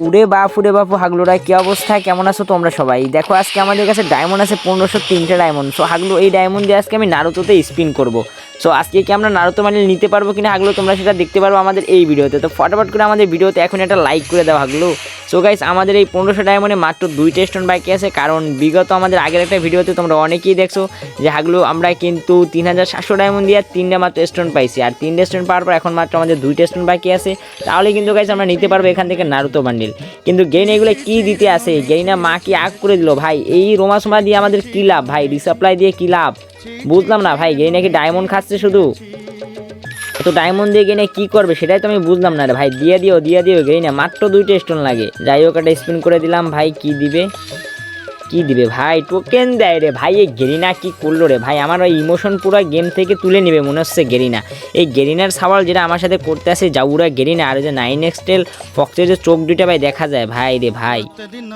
উরে বাপু হাগলুরা কি অবস্থা, কেমন আছো তোমরা সবাই? দেখো আজকে আমাদের কাছে ডায়মন্ড আছে 1503টা ডায়মন্ড। সো হাগলু এই ডায়মন্ড দিয়ে আজকে আমি নারুতোতে স্পিন করব। সো আজকে কি আমরা নারুতো মানিল নিতে পারবো কিনা হাগলু, তোমরা সেটা দেখতে পারবো আমাদের এই ভিডিওতে। তো ফটাফট করে আমাদের ভিডিওতে এখন একটা লাইক করে দাও হাগলু। সো গাইস, আমাদের এই 1500 ডায়মন্ডে মাত্র 2টা স্টোন বাকি আছে, কারণ বিগত আমাদের আগের একটা ভিডিওতে তোমরা অনেকেই দেখছো যে হাগলু আমরা কিন্তু 3700 ডায়মন্ড দিয়ে 3টা মাত্র স্টোন পাইছি, আর 3টা স্টোন পাওয়ার পর এখন মাত্র আমাদের 2টা স্টোন বাকি আছে। তাহলে কিন্তু গাইস আমরা নিতে পারবো এখান থেকে নারুতো বান্ডিল। কিন্তু গেইন এগুলো কি দিতে আসে, গেইনা মা কি আগ করে দিল ভাই? এই রোমাসমা দিয়ে আমাদের কি লাভ ভাই? রিসাপ্লাই দিয়ে কি লাভ বুঝলাম না ভাই। গেইনা কি ডায়মন্ড খাচ্ছে শুধু? তো ডায়মন্ড দিয়ে গেইনে কি করবে সেটাই তো আমি বুঝলাম না রে ভাই। দিয়ে দিও গেইনা মাত্র 2টা স্টোন লাগে। যাই হোক, একটা স্পিন করে দিলাম ভাই। কি দিবে ভাই? টোকেন দেয় রে ভাই। এই গেরিনা কি করলো রে ভাই? আমার ওই ইমোশন পুরো গেম থেকে তুলে নেবে মনে হচ্ছে গেরিনা। এই গেরিনার সাওয়াল যেটা আমার সাথে করতে আসে জাউরা গেরিনা, আর যে 9xtel ফক্সের যে চোখ দুইটা ভাই দেখা যায় ভাই রে ভাই,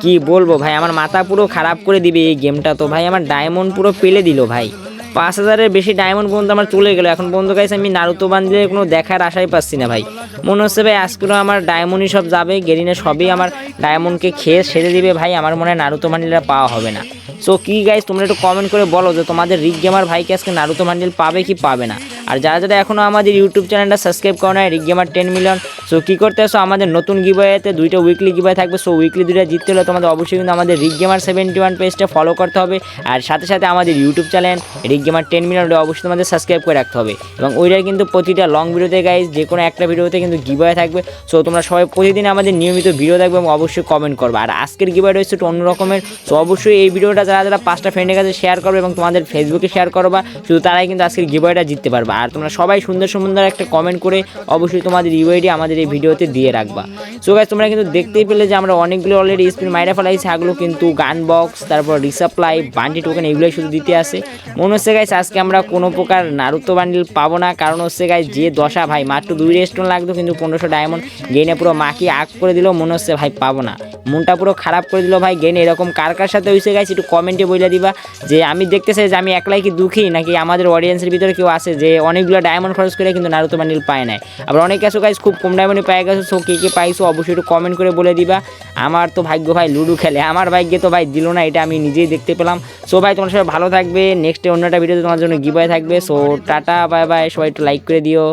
কি বলবো ভাই, আমার মাথা পুরো খারাপ করে দিবে এই গেমটা। তো ভাই আমার ডায়মন্ড পুরো পেলে দিল ভাই। 5000-এর বেশি ডায়মন্ড পর্যন্ত আমার চলে গেলো। এখন পর্যন্ত গাইছে আমি নারুতো বান্ডিলের কোনো দেখার আশাই পাচ্ছি না ভাই। মনে হচ্ছে ভাই আজকেও আমার ডায়মন্ডই সব যাবে, গেরিনা সবই আমার ডায়মন্ডকে খেয়ে সেরে দিবে ভাই। আমার মনে হয় নারুতো বান্ডিলটা পাওয়া হবে না। সো কি গাইস, তোমরা একটু কমেন্ট করে বলো যে তোমাদের রিক গেমার ভাইকে আজকে নারুতো বান্ডিল পাবে কি পাবে না। আর যারা এখনও আমাদের ইউটিউব চ্যানেলটা সাবস্ক্রাইব করো না, রিক গেমার 10 মিলিয়ন। সো কী করতে আসো, আমাদের নতুন গিভওয়েতে 2টা উইকলি গিভওয়ে থাকবে। সো উইকলি 2টা জিততে হলে তোমাদের অবশ্যই কিন্তু আমাদের রিক গেমার 71 পেজটা ফলো করতে হবে, আর সাথে সাথে আমাদের ইউটিউব চ্যানেল রিক গেমার 10 মিলিয়ন অবশ্যই তোমাদের সাবস্ক্রাইব করে রাখতে হবে। এবং ওইটার কিন্তু প্রতিটা লং ভিডিওতে গাইজ যে কোনো একটা ভিডিওতে কিন্তু গিভওয়ে থাকবে। সো তোমরা সবাই প্রতিদিন আমাদের নিয়মিত ভিডিও দেখবে এবং অবশ্যই কমেন্ট করবে। আর আজকের গিভওয়ে রয়েছে একটু অন্য রকমের। সো অবশ্যই এই ভিডিওটা যারা 5টা ফ্রেন্ডের কাছে শেয়ার করবে এবং তোমাদের ফেসবুকে শেয়ার করবা, শুধু তারাই কিন্তু আজকের গিভওয়েটা জিততে পারবে। আর তোমরা সবাই সুন্দর একটা কমেন্ট করে অবশ্যই তোমাদের ইউআইডি আমাদের এই ভিডিওতে দিয়ে রাখবা। সো গাইস, তোমরা কিন্তু দেখতেই পেলে যে আমরা অনেকগুলো অলরেডি স্পিন মাইরা ফেলাইছি। এগুলো কিন্তু গান বক্স, তারপর রিসাপ্লাই, বান্ডি টোকেন এগুলোই শুধু দিতে আসে। মনে হচ্ছে গাইস আজকে আমরা কোনো প্রকার নারুতো বান্ডিল পাবো না, কারণ হচ্ছে গাইস যে দশা ভাই, মাত্র 2 স্টোন লাগতো কিন্তু 1500 ডায়মন্ড গেইনে পুরো মাকি আগ করে দিল। মনে হচ্ছে ভাই পাবো না, মনটা পুরো খারাপ করে দিল ভাই। গেইন এরকম কার সাথে হয়েছে গাইস একটু কমেন্টে বলে দিবা। যে আমি দেখতে চাই যে আমি একলাই কি দুঃখী, নাকি আমাদের অডিয়েন্সের ভিতরে কেউ আছে যে অনেকগুলো ডায়মন্ড খরচ করে কিন্তু নারুতো বান্ডিল পায় নাই। আবার অনেকে আছো গাইস খুব কম ডায়মন্ডে পাই গেছো। সো কে পাইছো অবশ্যই একটু কমেন্ট করে বলে দিবা। আমার তো ভাগ্য ভাই লুডো খেলে, আমার ভাগ্যে তো ভাই দিল না, এটা আমি নিজেই দেখতে পেলাম। সো ভাই তোমরা সবাই ভালো থাকবে, নেক্সট অন্য একটা ভিডিওতে তোমার জন্য গিভওয়ে থাকবে। সো টাটা বাই বাই, সবাই একটু লাইক করে দিও।